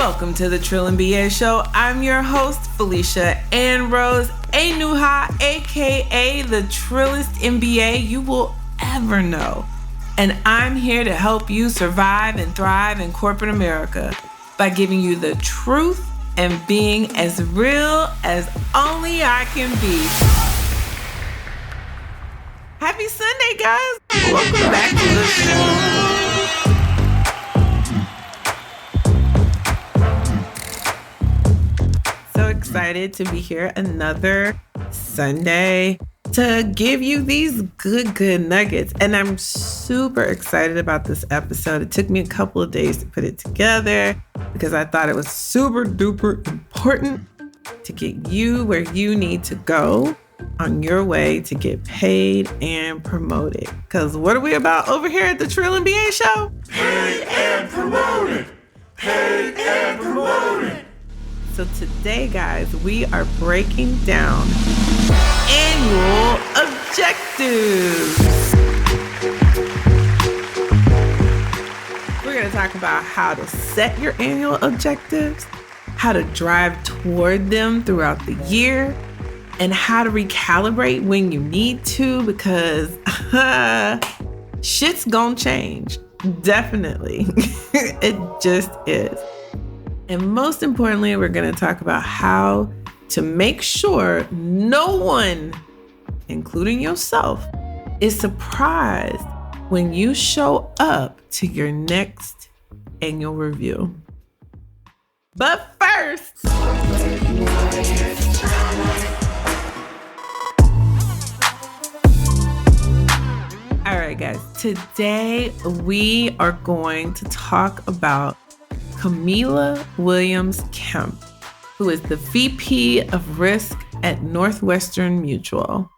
Welcome to the Trill and BA Show. I'm your host, Felicia and Rose Anuha, aka the trillest MBA you will ever know. And I'm here to help you survive and thrive in corporate America by giving you the truth and being as real as only I can be. Happy Sunday, guys. Welcome back to the show. So excited to be here another Sunday to give you these good nuggets. And I'm super excited about this episode. It took me a couple of days to put it together because I thought it was super duper important to get you where you need to go on your way to get paid and promoted. Because what are we about over here at the Trill and BA Show? Paid and promoted! Paid and promoted! So today, guys, we are breaking down annual objectives. We're going to talk about how to set your annual objectives, how to drive toward them throughout the year, and how to recalibrate when you need to, because shit's gonna change. Definitely. It just is. And most importantly, we're going to talk about how to make sure no one, including yourself, is surprised when you show up to your next annual review. But first, all right, guys, today we are going to talk about Kamilah Williams-Kemp, who is the VP of Risk at Northwestern Mutual.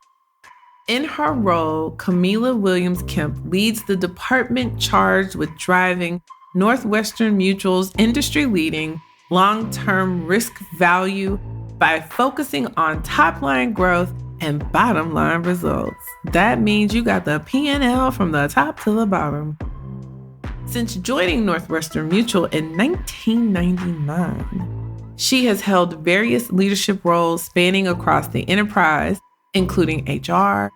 In her role, Kamilah Williams-Kemp leads the department charged with driving Northwestern Mutual's industry-leading long-term risk value by focusing on top-line growth and bottom-line results. That means you got the P&L from the top to the bottom. Since joining Northwestern Mutual in 1999, she has held various leadership roles spanning across the enterprise, including HR,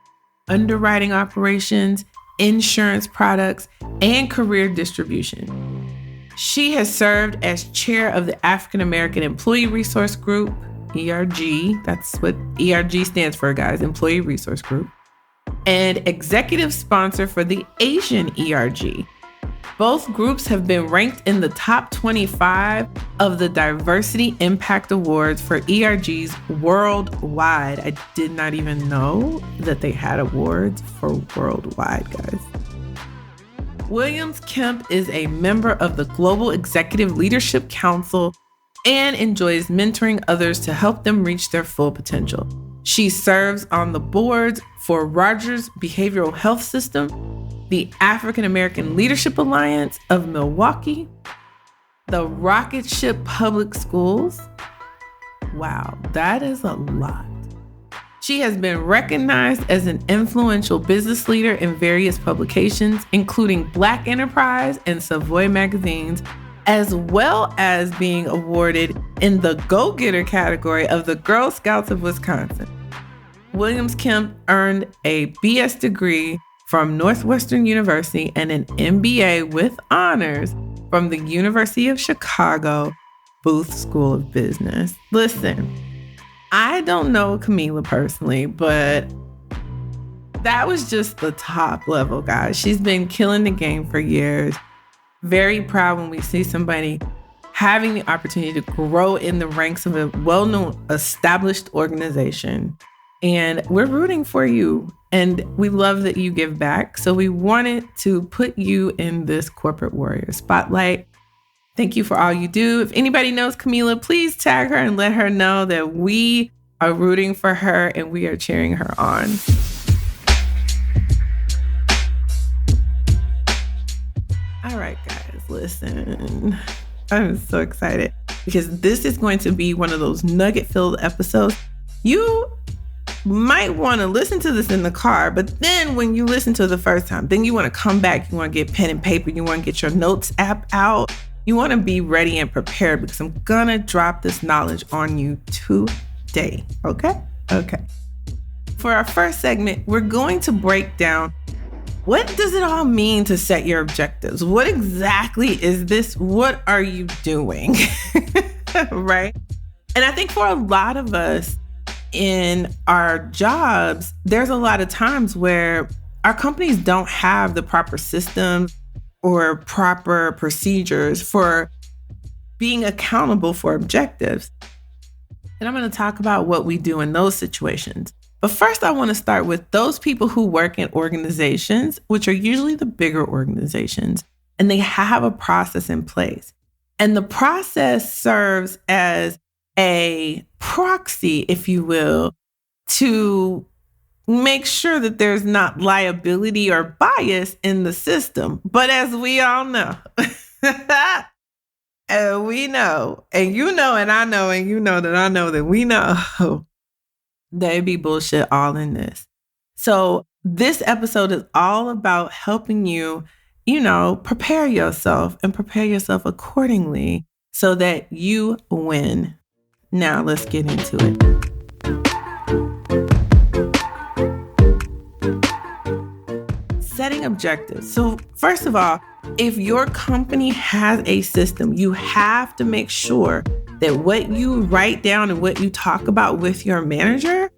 underwriting operations, insurance products, and career distribution. She has served as chair of the African American Employee Resource Group, ERG, that's what ERG stands for, guys, Employee Resource Group, and executive sponsor for the Asian ERG. Both groups have been ranked in the top 25 of the Diversity Impact Awards for ERGs worldwide. I did not even know that they had awards for worldwide, guys. Williams-Kemp is a member of the Global Executive Leadership Council and enjoys mentoring others to help them reach their full potential. She serves on the boards for Rogers Behavioral Health System, the African American Leadership Alliance of Milwaukee, the Rocket Ship Public Schools. Wow, that is a lot. She has been recognized as an influential business leader in various publications, including Black Enterprise and Savoy magazines, as well as being awarded in the Go-Getter category of the Girl Scouts of Wisconsin. Williams-Kemp earned a BS degree from Northwestern University and an MBA with honors from the University of Chicago Booth School of Business. Listen, I don't know Kamilah personally, but that was just the top level, guys. She's been killing the game for years. Very proud when we see somebody having the opportunity to grow in the ranks of a well-known, established organization. And we're rooting for you. And we love that you give back. So we wanted to put you in this corporate warrior spotlight. Thank you for all you do. If anybody knows Kamilah, please tag her and let her know that we are rooting for her and we are cheering her on. All right, guys, listen. I'm so excited because this is going to be one of those nugget-filled episodes. You might want to listen to this in the car, but then when you listen to it the first time, then you want to come back, you want to get pen and paper, you want to get your notes app out, You want to be ready and prepared because I'm going to drop this knowledge on you today. Okay? Okay. For our first segment, we're going to break down what does it all mean to set your objectives? What exactly is this? What are you doing? Right? And I think for a lot of us in our jobs, there's a lot of times where our companies don't have the proper systems or proper procedures for being accountable for objectives. And I'm going to talk about what we do in those situations. But first, I want to start with those people who work in organizations, which are usually the bigger organizations, and they have a process in place. And the process serves as a proxy, if you will, to make sure that there's not liability or bias in the system. But as we all know, and we know, and you know, and I know, and you know that I know that we know, there be bullshit all in this. So this episode is all about helping you, prepare yourself and prepare yourself accordingly so that you win. Now let's get into it. Setting objectives. So first of all, if your company has a system, you have to make sure that what you write down and what you talk about with your manager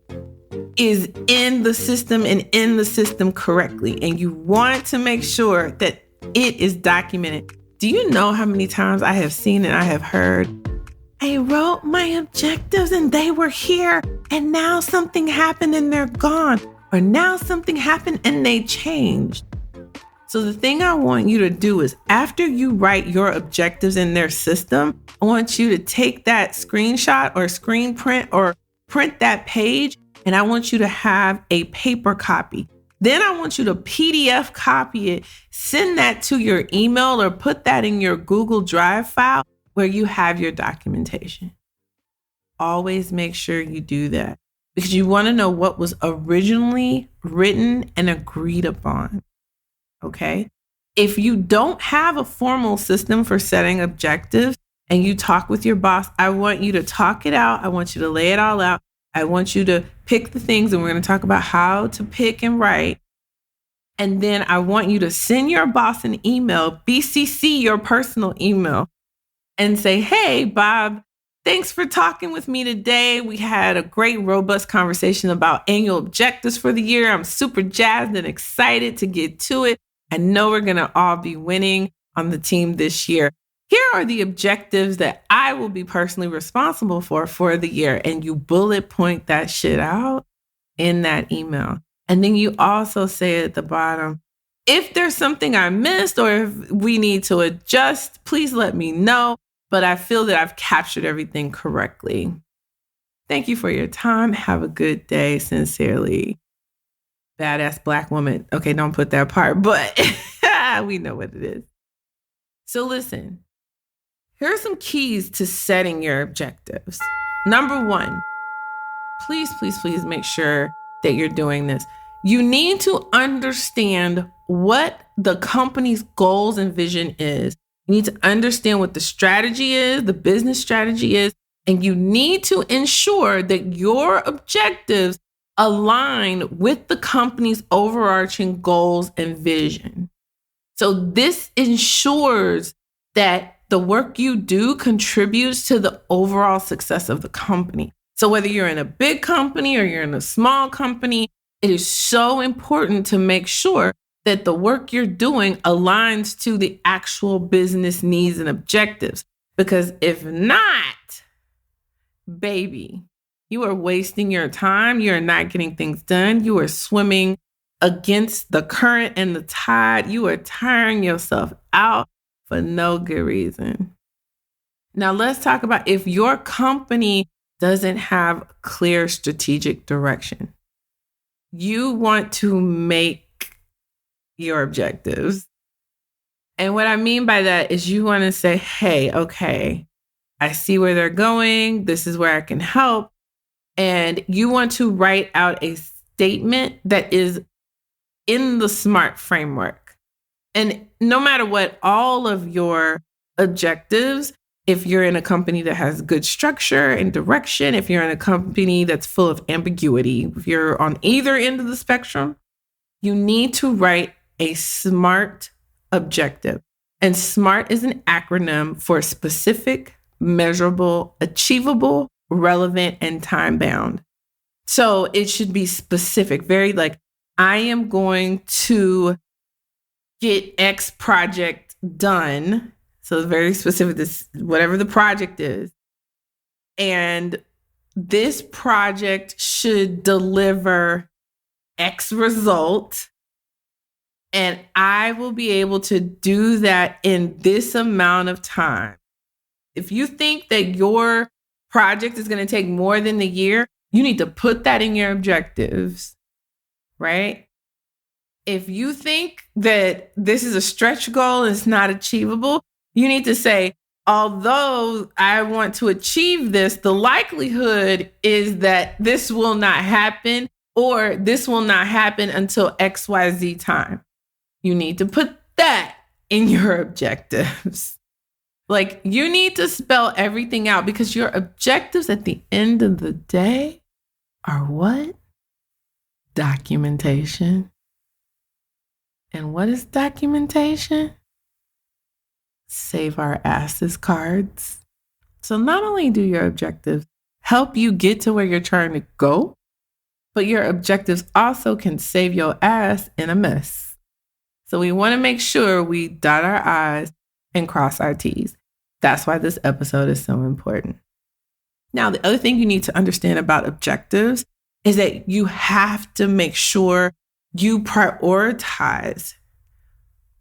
is in the system and in the system correctly. And you want to make sure that it is documented. Do you know how many times I have seen and I have heard, I wrote my objectives and they were here and now something happened and they're gone. Or now something happened and they changed. So the thing I want you to do is after you write your objectives in their system, I want you to take that screenshot or screen print or print that page, and I want you to have a paper copy. Then I want you to PDF copy it, send that to your email or put that in your Google Drive file where you have your documentation. Always make sure you do that because you want to know what was originally written and agreed upon. Okay? If you don't have a formal system for setting objectives and you talk with your boss, I want you to talk it out. I want you to lay it all out. I want you to pick the things, and we're going to talk about how to pick and write. And then I want you to send your boss an email, BCC your personal email, and say, hey, Bob, thanks for talking with me today. We had a great, robust conversation about annual objectives for the year. I'm super jazzed and excited to get to it. I know we're going to all be winning on the team this year. Here are the objectives that I will be personally responsible for the year. And you bullet point that shit out in that email. And then you also say at the bottom, if there's something I missed or if we need to adjust, please let me know. But I feel that I've captured everything correctly. Thank you for your time. Have a good day. Sincerely, badass Black woman. Okay, don't put that part, but we know what it is. So listen, here are some keys to setting your objectives. Number one, please make sure that you're doing this. You need to understand what the company's goals and vision is. You need to understand what the strategy is, the business strategy is, and you need to ensure that your objectives align with the company's overarching goals and vision. So this ensures that the work you do contributes to the overall success of the company. So whether you're in a big company or you're in a small company, it is so important to make sure that the work you're doing aligns to the actual business needs and objectives. Because if not, baby, you are wasting your time. You're not getting things done. You are swimming against the current and the tide. You are tiring yourself out for no good reason. Now let's talk about if your company doesn't have clear strategic direction. You want to make your objectives. And what I mean by that is you want to say, hey, okay, I see where they're going. This is where I can help. And you want to write out a statement that is in the SMART framework. And no matter what, all of your objectives if you're in a company that has good structure and direction, if you're in a company that's full of ambiguity, if you're on either end of the spectrum, you need to write a SMART objective. And SMART is an acronym for specific, measurable, achievable, relevant, and time-bound. So it should be specific, very like, I am going to get X project done. So it's very specific, this whatever the project is. And this project should deliver X result. And I will be able to do that in this amount of time. If you think that your project is going to take more than a year, you need to put that in your objectives, right? If you think that this is a stretch goal and it's not achievable, you need to say, although I want to achieve this, the likelihood is that this will not happen, or this will not happen until XYZ time. You need to put that in your objectives. Like, you need to spell everything out, because your objectives at the end of the day are what? Documentation. And what is documentation? Save our asses cards. So not only do your objectives help you get to where you're trying to go, but your objectives also can save your ass in a mess. So we want to make sure we dot our I's and cross our T's. That's why this episode is so important. Now, the other thing you need to understand about objectives is that you have to make sure you prioritize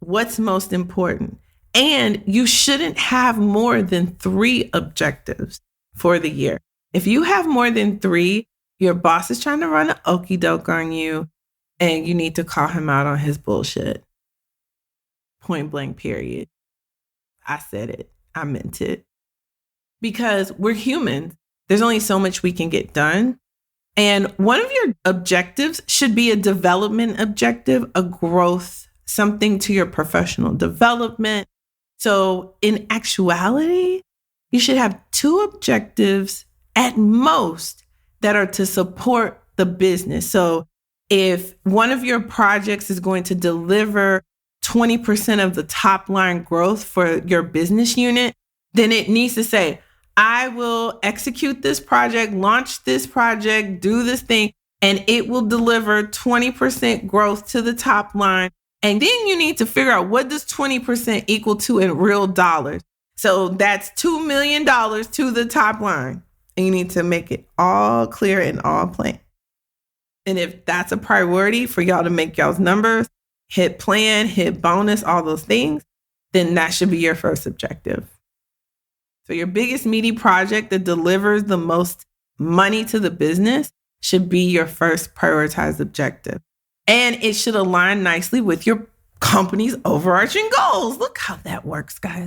what's most important. And you shouldn't have more than 3 objectives for the year. If you have more than 3, your boss is trying to run an okie doke on you, and you need to call him out on his bullshit. Point blank, period. I said it. I meant it. Because we're humans. There's only so much we can get done. And one of your objectives should be a development objective, a growth, something to your professional development. So in actuality, you should have 2 objectives at most that are to support the business. So if one of your projects is going to deliver 20% of the top line growth for your business unit, then it needs to say, I will execute this project, launch this project, do this thing, and it will deliver 20% growth to the top line. And then you need to figure out, what does 20% equal to in real dollars? So that's $2 million to the top line. And you need to make it all clear and all plain. And if that's a priority for y'all to make y'all's numbers, hit plan, hit bonus, all those things, then that should be your first objective. So your biggest meaty project that delivers the most money to the business should be your first prioritized objective. And it should align nicely with your company's overarching goals. Look how that works, guys.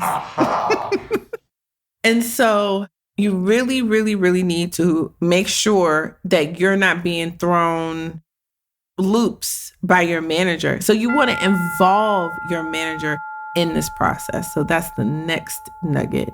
And so you really, really, really need to make sure that you're not being thrown loops by your manager. So you want to involve your manager in this process. So that's the next nugget.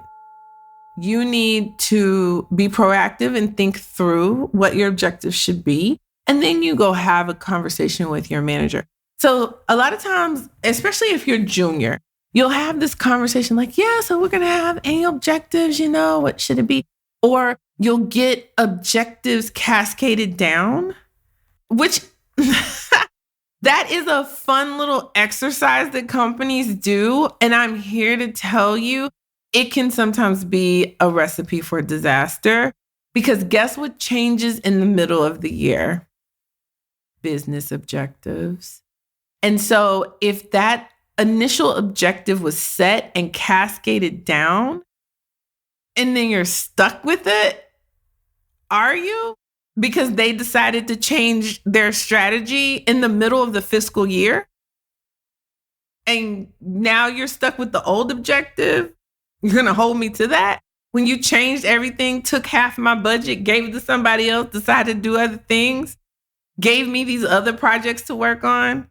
You need to be proactive and think through what your objectives should be. And then you go have a conversation with your manager. So a lot of times, especially if you're junior, you'll have this conversation like, yeah, so we're going to have annual objectives, what should it be? Or you'll get objectives cascaded down, which that is a fun little exercise that companies do. And I'm here to tell you, it can sometimes be a recipe for disaster, because guess what changes in the middle of the year? Business objectives. And so if that initial objective was set and cascaded down, and then you're stuck with it, are you? Because they decided to change their strategy in the middle of the fiscal year. And now you're stuck with the old objective. You're going to hold me to that? When you changed everything, took half my budget, gave it to somebody else, decided to do other things, gave me these other projects to work on.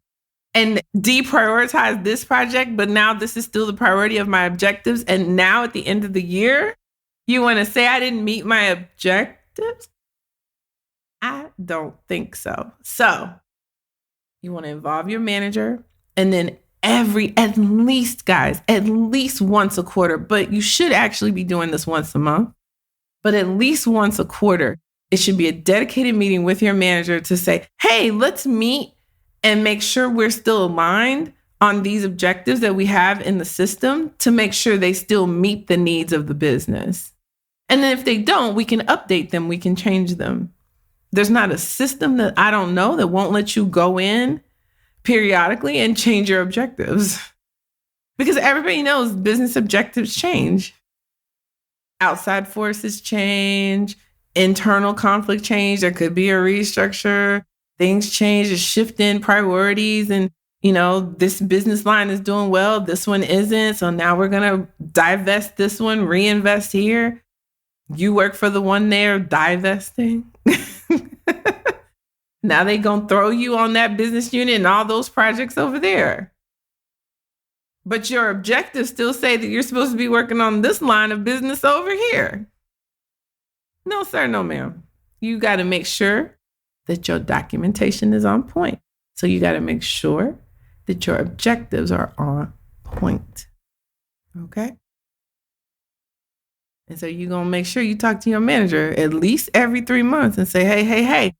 and deprioritize this project, but now this is still the priority of my objectives. And now at the end of the year, you want to say I didn't meet my objectives? I don't think so. So you want to involve your manager, and then at least once a quarter, but you should actually be doing this once a month, but at least once a quarter, it should be a dedicated meeting with your manager to say, hey, let's meet and make sure we're still aligned on these objectives that we have in the system to make sure they still meet the needs of the business. And then if they don't, we can update them, we can change them. There's not a system that I don't know that won't let you go in periodically and change your objectives. Because everybody knows business objectives change. Outside forces change, internal conflict change, there could be a restructure, things change, a shift in priorities, and this business line is doing well, this one isn't, so now we're going to divest this one, reinvest here. You work for the one they're divesting. Now they going to throw you on that business unit and all those projects over there. But your objectives still say that you're supposed to be working on this line of business over here. No, sir, no, ma'am. You got to make sure that your documentation is on point. So you got to make sure that your objectives are on point. Okay? And so you're going to make sure you talk to your manager at least every 3 months and say, hey,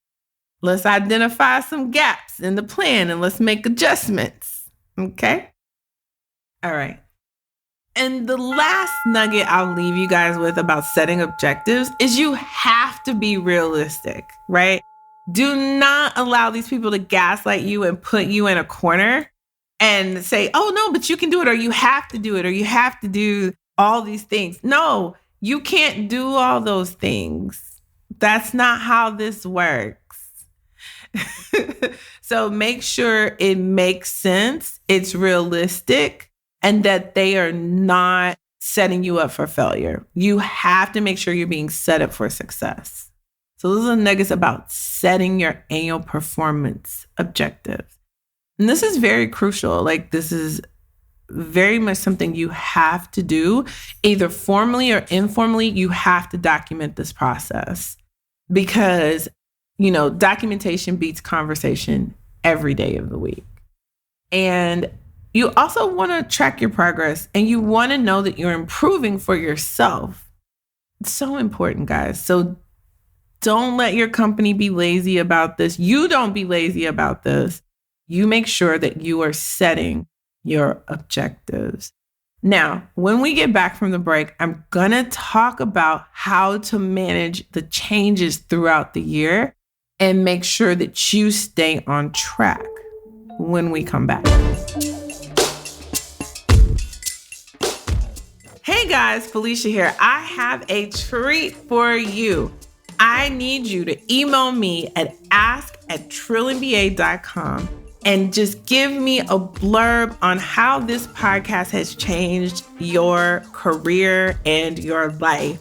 let's identify some gaps in the plan and let's make adjustments. Okay? All right. And the last nugget I'll leave you guys with about setting objectives is you have to be realistic, right? Do not allow these people to gaslight you and put you in a corner and say, oh, no, but you can do it, or you have to do it, or you have to do all these things. No, you can't do all those things. That's not how this works. So make sure it makes sense, it's realistic, and that they are not setting you up for failure. You have to make sure you're being set up for success. So those are the nuggets about setting your annual performance objectives. And this is very crucial. Like, this is very much something you have to do, either formally or informally. You have to document this process because documentation beats conversation every day of the week. And you also want to track your progress, and you want to know that you're improving for yourself. It's so important, guys. So don't let your company be lazy about this. You don't be lazy about this. You make sure that you are setting your objectives. Now, when we get back from the break, I'm going to talk about how to manage the changes throughout the year and make sure that you stay on track when we come back. Hey guys, Felicia here. I have a treat for you. I need you to email me at ask@trillionba.com and just give me a blurb on how this podcast has changed your career and your life.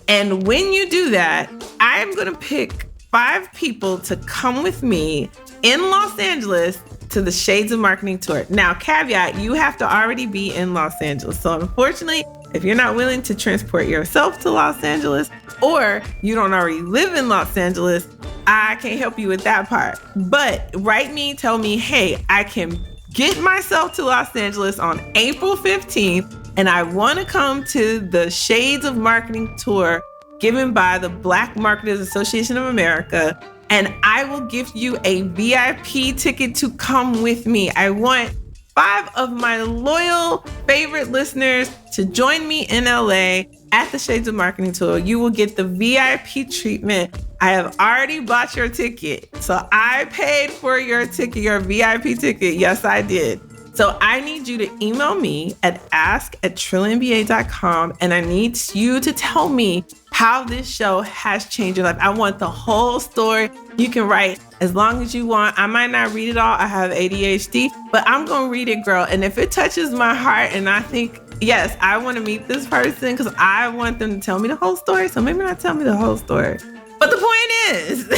And when you do that, I'm going to pick 5 people to come with me in Los Angeles to the Shades of Marketing tour. Now, caveat, you have to already be in Los Angeles. So unfortunately, if you're not willing to transport yourself to Los Angeles, or you don't already live in Los Angeles, I can't help you with that part. But write me, tell me, hey, I can get myself to Los Angeles on April 15th, and I want to come to the Shades of Marketing tour given by the Black Marketers Association of America, and I will give you a VIP ticket to come with me. I want 5 of my loyal favorite listeners to join me in LA at the Shades of Marketing tour. You will get the VIP treatment. I have already bought your ticket. So I paid for your ticket, your VIP ticket. Yes, I did. So I need you to email me at ask@trillionba.com, and I need you to tell me how this show has changed your life. I want the whole story. You can write as long as you want. I might not read it all. I have ADHD, but I'm going to read it, girl. And if it touches my heart and I think, yes, I want to meet this person because I want them to tell me the whole story. So maybe not tell me the whole story. But the point is,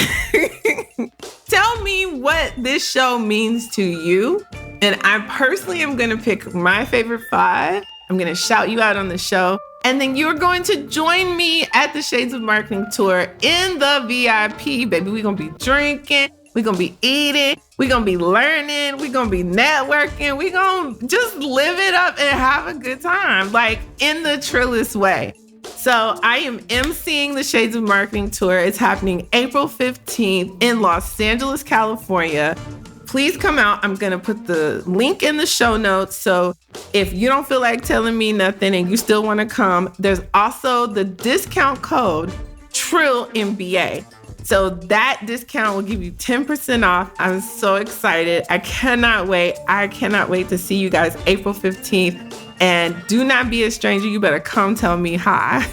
tell me what this show means to you And I personally am going to pick my favorite 5. I'm going to shout you out on the show. And then you're going to join me at the Shades of Marketing Tour in the VIP, baby. We're going to be drinking. We're going to be eating. We're going to be learning. We're going to be networking. We're going to just live it up and have a good time, like in the trillest way. So I am emceeing the Shades of Marketing Tour. It's happening April 15th in Los Angeles, California. Please come out. I'm going to put the link in the show notes. So if you don't feel like telling me nothing and you still want to come, there's also the discount code TRILLMBA. So that discount will give you 10% off. I'm so excited. I cannot wait. I cannot wait to see you guys April 15th. And do not be a stranger. You better come tell me hi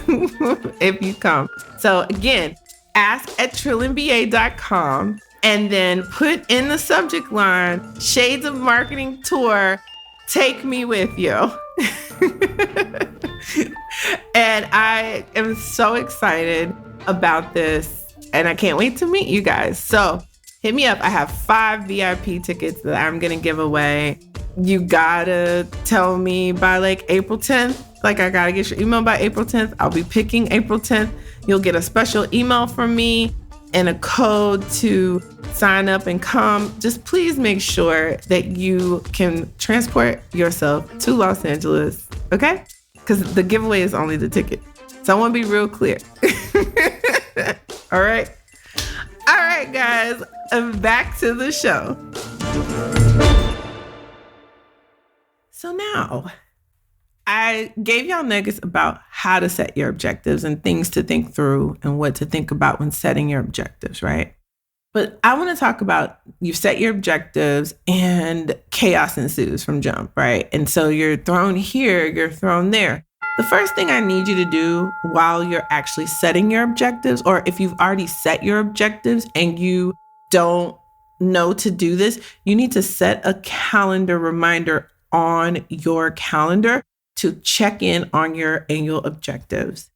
if you come. So again, ask at trillinba.com. And then put in the subject line, Shades of Marketing Tour, take me with you. And I am so excited about this. And I can't wait to meet you guys. So hit me up. I have 5 VIP tickets that I'm going to give away. You gotta tell me by like April 10th. Like I gotta get your email by April 10th. I'll be picking April 10th. You'll get a special email from me and a code to sign up and come. Just please make sure that you can transport yourself to Los Angeles, okay? Because the giveaway is only the ticket. So I want to be real clear. All right? All right, guys, back to the show. So now, I gave y'all nuggets about how to set your objectives and things to think through and what to think about when setting your objectives, right? But I want to talk about you've set your objectives and chaos ensues from jump, right? And so you're thrown here, you're thrown there. The first thing I need you to do while you're actually setting your objectives, or if you've already set your objectives and you don't know to do this, you need to set a calendar reminder on your calendar to check in on your annual objectives.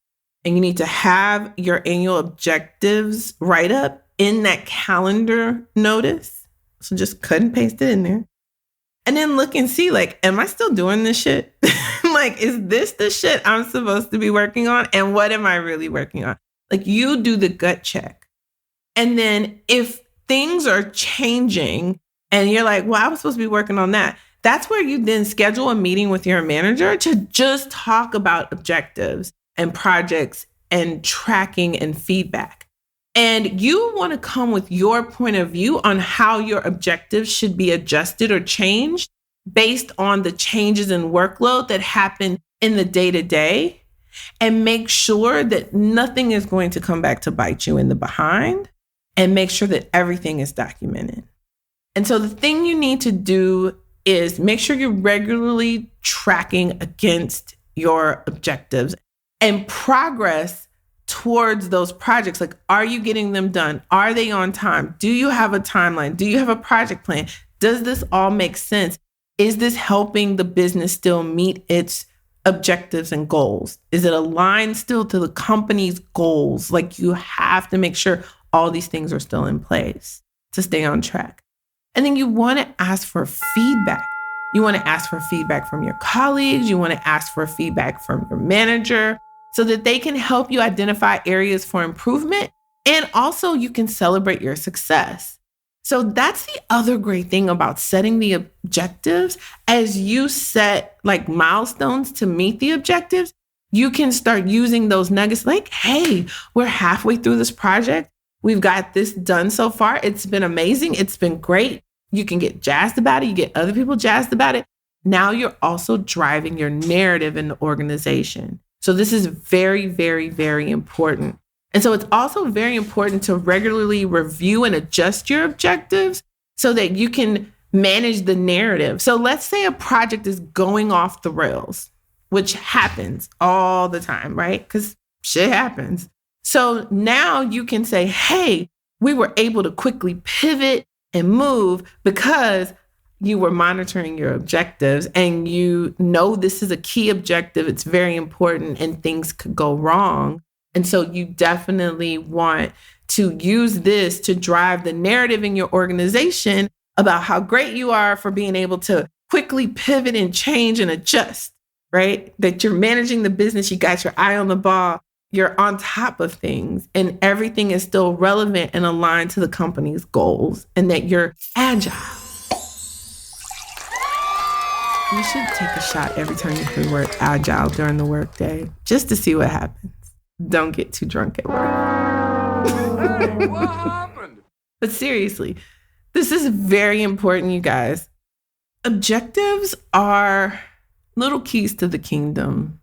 And you need to have your annual objectives write up in that calendar notice. So just cut and paste it in there. And then look and see, like, am I still doing this shit? Like, is this the shit I'm supposed to be working on? And what am I really working on? Like, you do the gut check. And then if things are changing and you're like, well, I was supposed to be working on that. That's where you then schedule a meeting with your manager to just talk about objectives and projects and tracking and feedback. And you want to come with your point of view on how your objectives should be adjusted or changed based on the changes in workload that happen in the day-to-day, and make sure that nothing is going to come back to bite you in the behind, and make sure that everything is documented. And so the thing you need to do is make sure you're regularly tracking against your objectives and progress towards those projects. Like, are you getting them done? Are they on time? Do you have a timeline? Do you have a project plan? Does this all make sense? Is this helping the business still meet its objectives and goals? Is it aligned still to the company's goals? Like, you have to make sure all these things are still in place to stay on track. And then you want to ask for feedback. You want to ask for feedback from your colleagues. You want to ask for feedback from your manager so that they can help you identify areas for improvement. And also you can celebrate your success. So that's the other great thing about setting the objectives. As you set like milestones to meet the objectives, you can start using those nuggets like, hey, we're halfway through this project. We've got this done so far. It's been amazing. It's been great. You can get jazzed about it. You get other people jazzed about it. Now you're also driving your narrative in the organization. So this is very, very, very important. And so it's also very important to regularly review and adjust your objectives so that you can manage the narrative. So let's say a project is going off the rails, which happens all the time, right? Because shit happens. So now you can say, hey, we were able to quickly pivot and move because you were monitoring your objectives and you know this is a key objective. It's very important and things could go wrong. And so you definitely want to use this to drive the narrative in your organization about how great you are for being able to quickly pivot and change and adjust, right? That you're managing the business, you got your eye on the ball, you're on top of things, and everything is still relevant and aligned to the company's goals, and that you're agile. You should take a shot every time you hear the word agile during the workday, just to see what happens. Don't get too drunk at work. Hey, what happened? But seriously, this is very important, you guys. Objectives are little keys to the kingdom.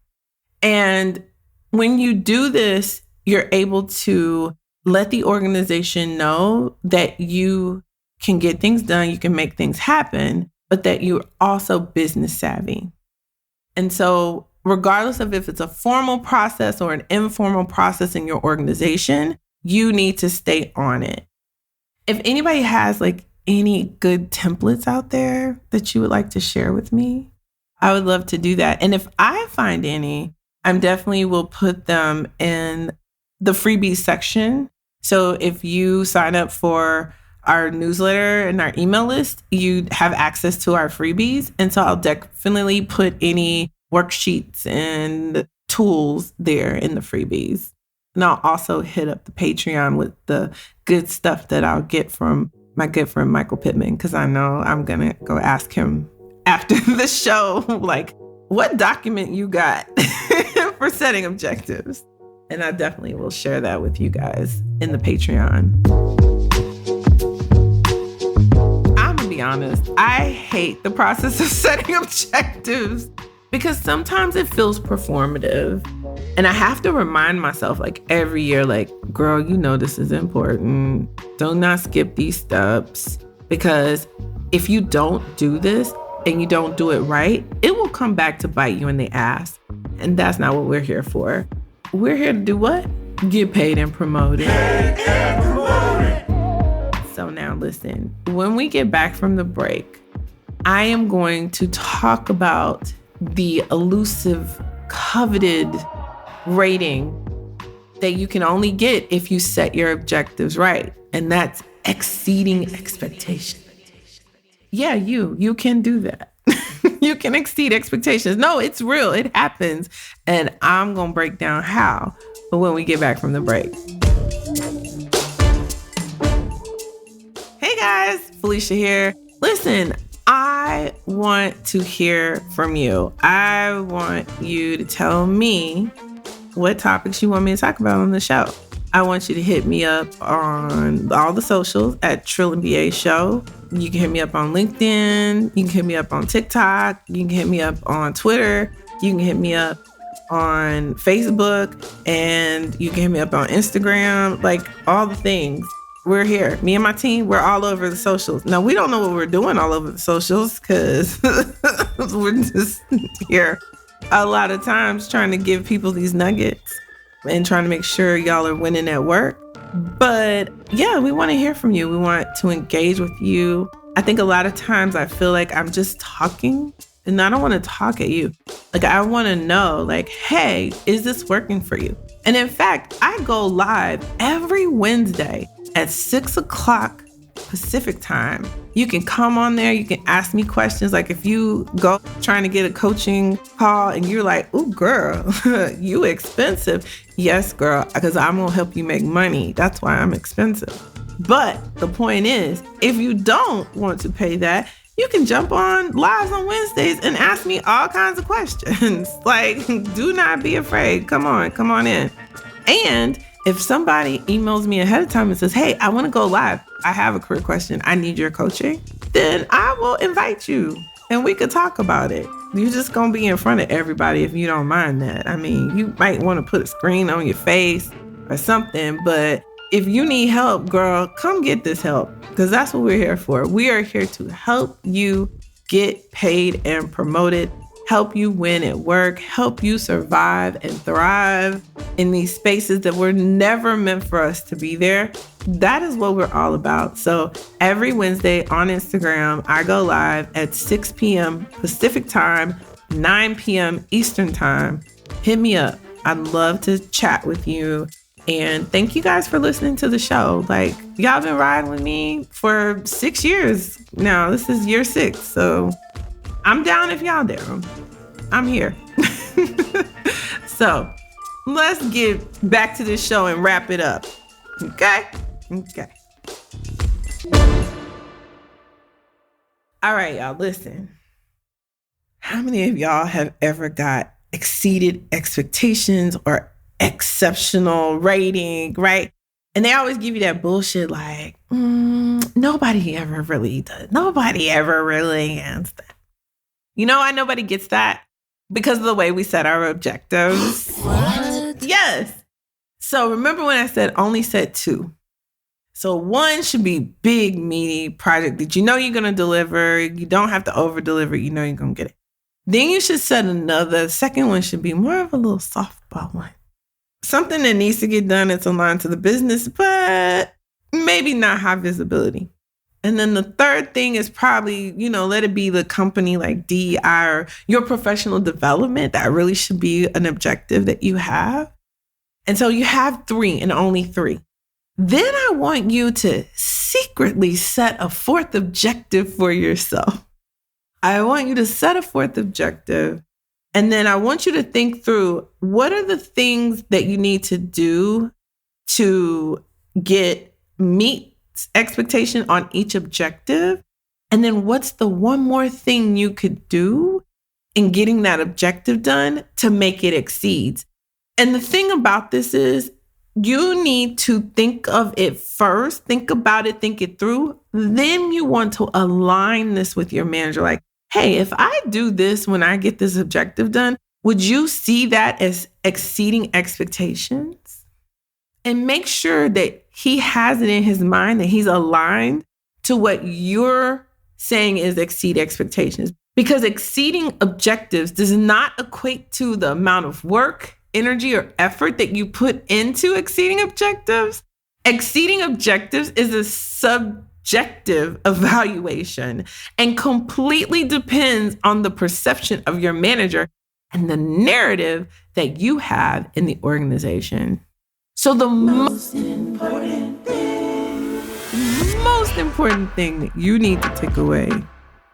And when you do this, you're able to let the organization know that you can get things done, you can make things happen, but that you're also business savvy. And so regardless of if it's a formal process or an informal process in your organization, you need to stay on it. If anybody has like any good templates out there that you would like to share with me, I would love to do that. And if I find any, I definitely will put them in the freebies section. So if you sign up for our newsletter and our email list, you have access to our freebies. And so I'll definitely put any worksheets and tools there in the freebies. And I'll also hit up the Patreon with the good stuff that I'll get from my good friend Michael Pittman, because I know I'm going to go ask him after the show, like, what document you got for setting objectives? And I definitely will share that with you guys in the Patreon. I'm going to be honest, I hate the process of setting objectives because sometimes it feels performative. And I have to remind myself like every year, like, girl, you know this is important. Do not skip these steps, because if you don't do this and you don't do it right, it will come back to bite you in the ass. And that's not what we're here for. We're here to do what? Get paid and promoted. Paid and promoted. So now listen, when we get back from the break, I am going to talk about the elusive, coveted rating that you can only get if you set your objectives right. And that's exceeding expectations. Yeah, you can do that. You can exceed expectations. No, it's real. It happens. And I'm going to break down how, but when we get back from the break. Hey guys, Felicia here. Listen, I want to hear from you. I want you to tell me what topics you want me to talk about on the show. I want you to hit me up on all the socials at Trill and BA Show. You can hit me up on LinkedIn. You can hit me up on TikTok. You can hit me up on Twitter. You can hit me up on Facebook. And you can hit me up on Instagram. Like, all the things. We're here. Me and my team, we're all over the socials. Now, we don't know what we're doing all over the socials because we're just here a lot of times trying to give people these nuggets and trying to make sure y'all are winning at work. But yeah, we want to hear from you. We want to engage with you. I think a lot of times I feel like I'm just talking and I don't want to talk at you. Like, I want to know, like, hey, is this working for you? And in fact, I go live every Wednesday at 6 o'clock Pacific time. You can come on there. You can ask me questions. Like, if you go trying to get a coaching call and you're like, ooh, girl, you expensive. Yes, girl, because I'm going to help you make money. That's why I'm expensive. But the point is, if you don't want to pay that, you can jump on lives on Wednesdays and ask me all kinds of questions. Like, do not be afraid. Come on in. And if somebody emails me ahead of time and says, hey, I want to go live, I have a career question, I need your coaching, then I will invite you and we could talk about it. You're just going to be in front of everybody if you don't mind that. I mean, you might want to put a screen on your face or something, but if you need help, girl, come get this help, because that's what we're here for. We are here to help you get paid and promoted, help you win at work, help you survive and thrive in these spaces that were never meant for us to be there. That is what we're all about. So every Wednesday on Instagram, I go live at 6 p.m. Pacific time, 9 p.m. Eastern time. Hit me up. I'd love to chat with you And thank you guys for listening to the show. Like, y'all been riding with me for 6 years now. This is year 6. So I'm down if y'all down. I'm here. So let's get back to this show and wrap it up. Okay? Okay. All right, y'all, listen. How many of y'all have ever got exceeded expectations or exceptional rating, right? And they always give you that bullshit like, nobody ever really does. Nobody ever really gets that. You know why nobody gets that? Because of the way we set our objectives. What? Yes. So remember when I said only set 2? So 1 should be big, meaty project that you know you're going to deliver. You don't have to over deliver. You know you're going to get it. Then you should set another. Second one should be more of a little softball one. Something that needs to get done that's aligned to the business, but maybe not high visibility. And then the third thing is probably, let it be the company like DEI or your professional development. That really should be an objective that you have. And so you have 3 and only 3. Then I want you to secretly set a 4th objective for yourself. I want you to set a 4th objective. And then I want you to think through what are the things that you need to do to meet expectation on each objective. And then what's the one more thing you could do in getting that objective done to make it exceed. And the thing about this is you need to think of it first, think about it, think it through. Then you want to align this with your manager. Like, hey, if I do this when I get this objective done, would you see that as exceeding expectations? And make sure that he has it in his mind that he's aligned to what you're saying is exceed expectations. Because exceeding objectives does not equate to the amount of work, energy, or effort that you put into exceeding objectives. Exceeding objectives is a subjective evaluation and completely depends on the perception of your manager and the narrative that you have in the organization. So the most important thing that you need to take away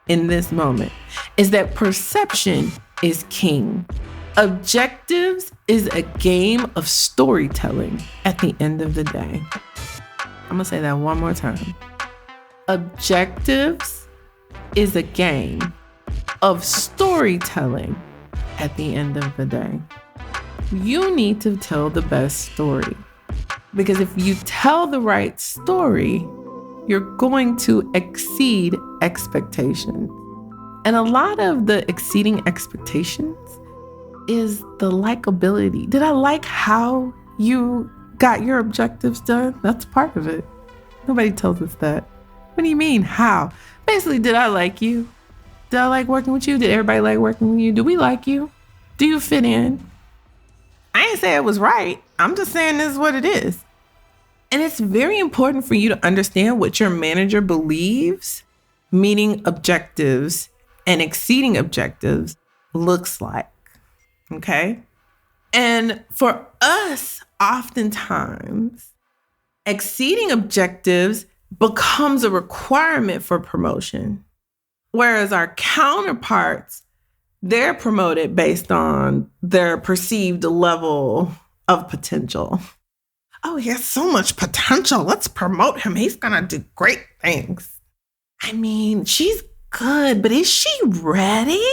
in this moment is that perception is king. Objectives is a game of storytelling at the end of the day. I'm gonna say that one more time. Objectives is a game of storytelling at the end of the day. You need to tell the best story. Because if you tell the right story, you're going to exceed expectations. And a lot of the exceeding expectations is the likability. Did I like how you got your objectives done? That's part of it. Nobody tells us that. What do you mean, how? Basically, did I like you? Did I like working with you? Did everybody like working with you? Do we like you? Do you fit in? I ain't say it was right. I'm just saying this is what it is. And it's very important for you to understand what your manager believes meeting objectives and exceeding objectives looks like. Okay? And for us, oftentimes, exceeding objectives becomes a requirement for promotion. Whereas our counterparts, they're promoted based on their perceived level of potential. Oh, he has so much potential. Let's promote him. He's going to do great things. I mean, she's good, but is she ready?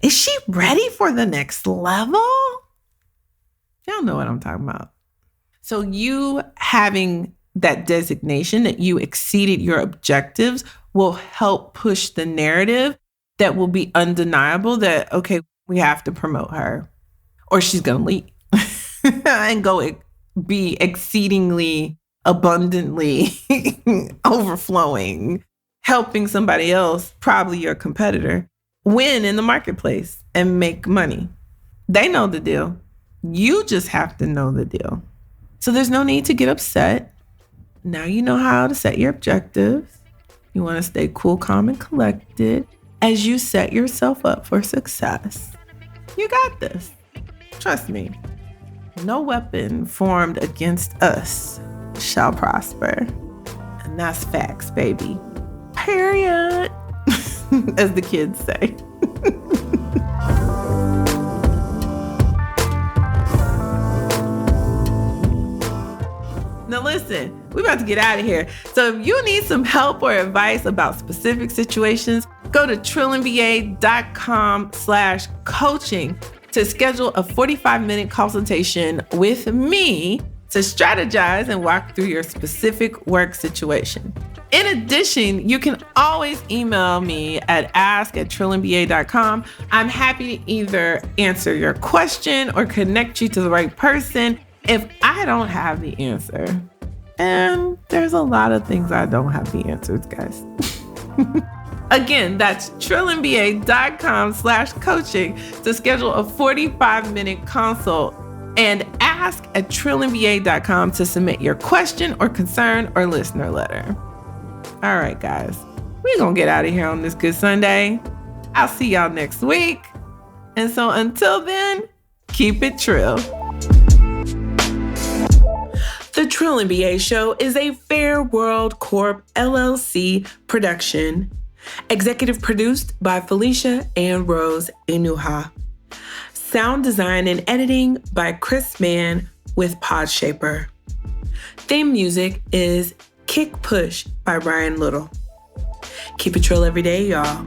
Is she ready for the next level? Y'all know what I'm talking about. So you having that designation that you exceeded your objectives will help push the narrative that will be undeniable that, okay, we have to promote her or she's going to leave and go be exceedingly abundantly overflowing, helping somebody else, probably your competitor, win in the marketplace and make money. They know the deal. You just have to know the deal. So there's no need to get upset. Now you know how to set your objectives. You want to stay cool, calm, and collected as you set yourself up for success. You got this. Trust me. No weapon formed against us shall prosper. And that's facts, baby. Period. As the kids say. Now listen, we're about to get out of here. So if you need some help or advice about specific situations, go to trillandba.com/coaching to schedule a 45-minute consultation with me to strategize and walk through your specific work situation. In addition, you can always email me at ask@trillandba.com. I'm happy to either answer your question or connect you to the right person if I don't have the answer. And there's a lot of things I don't have the answers, guys. Again, that's trillandba.com/coaching to schedule a 45-minute consult, and ask@trillandba.com to submit your question or concern or listener letter. All right, guys, we're going to get out of here on this Good Sunday. I'll see y'all next week. And so until then, keep it trill. The Trill and BA Show is a Fair World Corp. LLC production. Executive produced by Felicia and Rose Enuha. Sound design and editing by Chris Mann with Podshaper. Theme music is Kick Push by Brian Little. Keep it trill every day, y'all.